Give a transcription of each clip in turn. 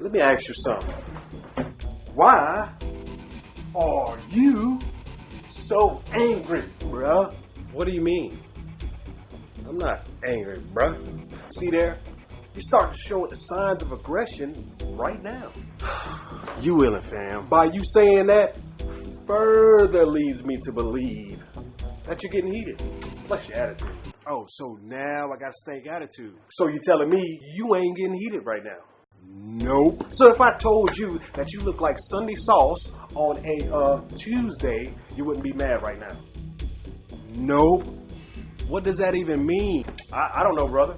Let me ask you something. Why are you so angry, bruh? What do you mean? I'm not angry, bruh. See there? You're starting to show the signs of aggression right now. You willin', fam. By you saying that, further leads me to believe that you're getting heated. Plus your attitude. Oh, so now I got stank attitude. So you telling me you ain't getting heated right now? Nope. So if I told you that you look like Sunday sauce on a Tuesday, you wouldn't be mad right now? Nope. What does that even mean? I don't know, brother.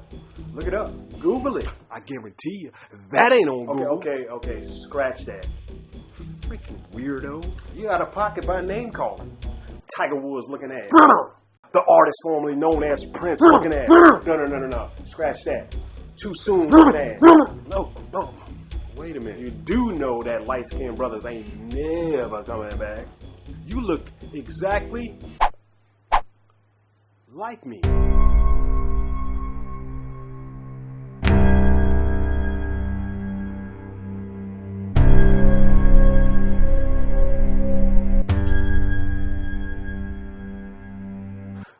Look it up. Google it. I guarantee you, that ain't on Google. Okay. Scratch that. Freaking weirdo. You got a pocket by name calling. Tiger Woods looking at. The artist formerly known as Prince looking at. No. Scratch that. Too soon looking at. No. Wait a minute. You do know that light-skinned brothers ain't never coming back. You look exactly like me.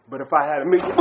But if I had a million...